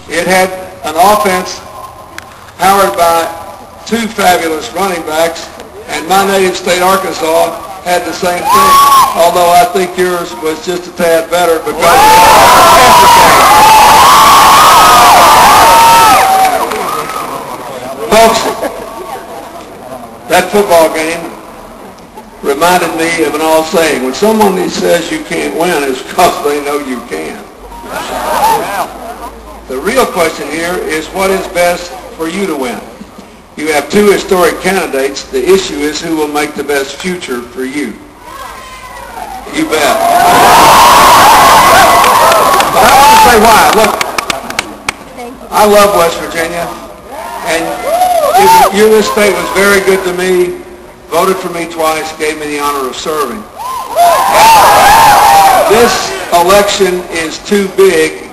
It had an offense powered by two fabulous running backs, and my native state, Arkansas, had the same thing, although I think yours was just a tad better because folks, that football game reminded me of an old saying. When someone says you can't win, it's because they know you can. The real question here is what is best for you to win. You have two historic candidates. The issue is who will make the best future for you. You bet. But I want to say why. Look, I love West Virginia, and this state was very good to me, voted for me twice, gave me the honor of serving. This election is too big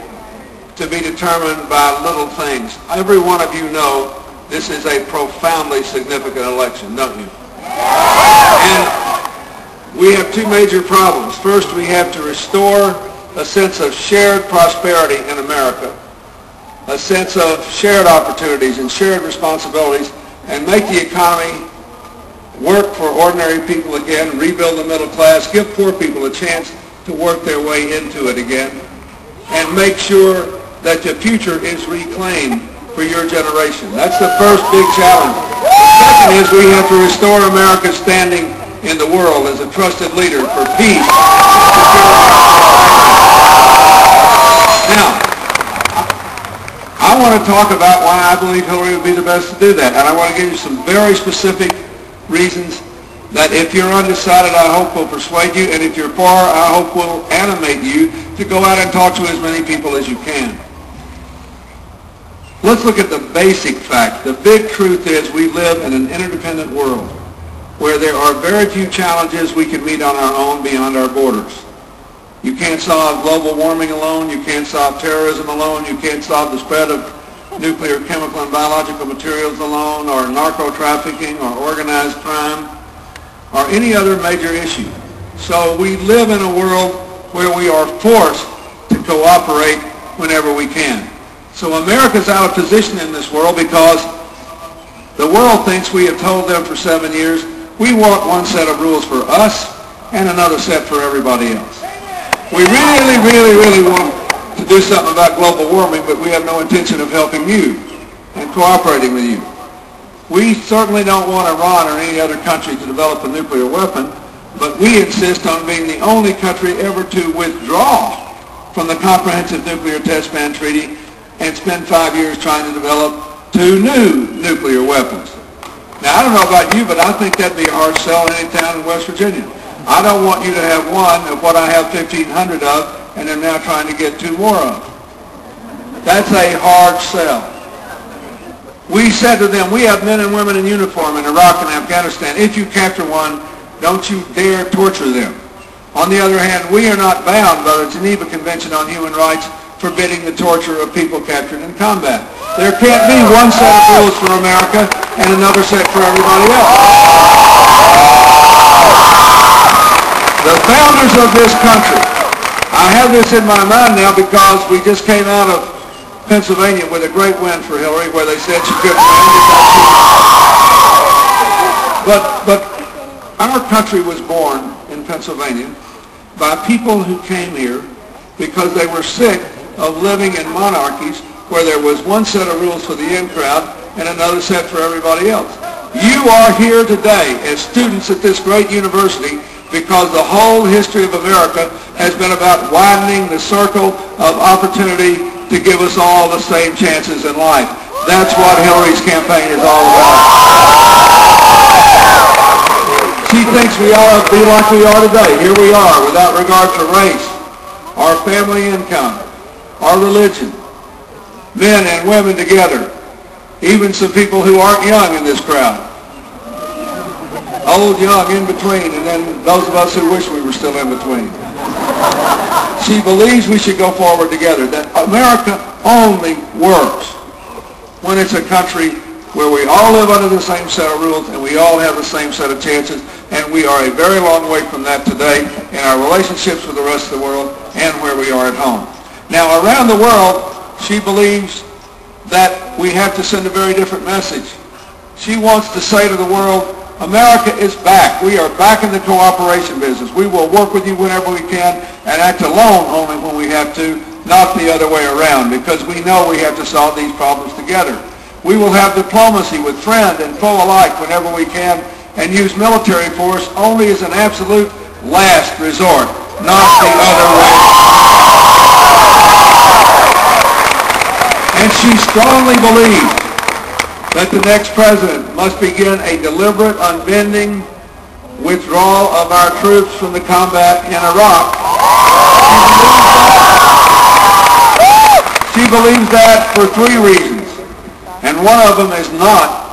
to be determined by little things. Every one of you know this is a profoundly significant election, don't you? And we have two major problems. First, we have to restore a sense of shared prosperity in America, a sense of shared opportunities and shared responsibilities, and make the economy work for ordinary people again, rebuild the middle class, give poor people a chance to work their way into it again, and make sure that the future is reclaimed for your generation. That's the first big challenge. The second is we have to restore America's standing in the world as a trusted leader for peace. Now, I want to talk about why I believe Hilary would be the best to do that. And I want to give you some very specific reasons that if you're undecided, I hope will persuade you. And if you're for, I hope will animate you to go out and talk to as many people as you can. Let's look at the basic fact. The big truth is we live in an interdependent world where there are very few challenges we can meet on our own beyond our borders. You can't solve global warming alone. You can't solve terrorism alone. You can't solve the spread of nuclear, chemical, and biological materials alone, or narco-trafficking, or organized crime, or any other major issue. So we live in a world where we are forced to cooperate whenever we can. So America's out of position in this world because the world thinks we have told them for 7 years, we want one set of rules for us and another set for everybody else. We really want to do something about global warming, but we have no intention of helping you and cooperating with you. We certainly don't want Iran or any other country to develop a nuclear weapon, but we insist on being the only country ever to withdraw from the Comprehensive Nuclear Test Ban Treaty and spend 5 years trying to develop 2 new nuclear weapons. Now, I don't know about you, but I think that'd be a hard sell in any town in West Virginia. I don't want you to have one of what I have 1,500 of, and I'm now trying to get 2 more of. That's a hard sell. We said to them, we have men and women in uniform in Iraq and Afghanistan. If you capture one, don't you dare torture them. On the other hand, we are not bound by the Geneva Convention on Human Rights forbidding the torture of people captured in combat. There can't be one set of rules for America and another set for everybody else. The founders of this country, I have this in my mind now because we just came out of Pennsylvania with a great win for Hilary where they said she couldn't win because But our country was born in Pennsylvania by people who came here because they were sick of living in monarchies where there was one set of rules for the in crowd and another set for everybody else. You are here today as students at this great university because the whole history of America has been about widening the circle of opportunity to give us all the same chances in life. That's what Hilary's campaign is all about. She thinks we ought to be like we are today. Here we are, without regard to race, our family income, our religion, men and women together, even some people who aren't young in this crowd. Old, young, in between, and then those of us who wish we were still in between. She believes we should go forward together, that America only works when it's a country where we all live under the same set of rules and we all have the same set of chances, and we are a very long way from that today in our relationships with the rest of the world and where we are at home. Now, around the world, She believes that we have to send a very different message. She wants to say to the world, America is back. We are back in the cooperation business. We will work with you whenever we can and act alone only when we have to, not the other way around, because we know we have to solve these problems together. We will have diplomacy with friend and foe alike whenever we can, and use military force only as an absolute last resort, not the other way. And she strongly believes that the next president must begin a deliberate, unbending withdrawal of our troops from the combat in Iraq. She believes that for 3 reasons, and one of them is not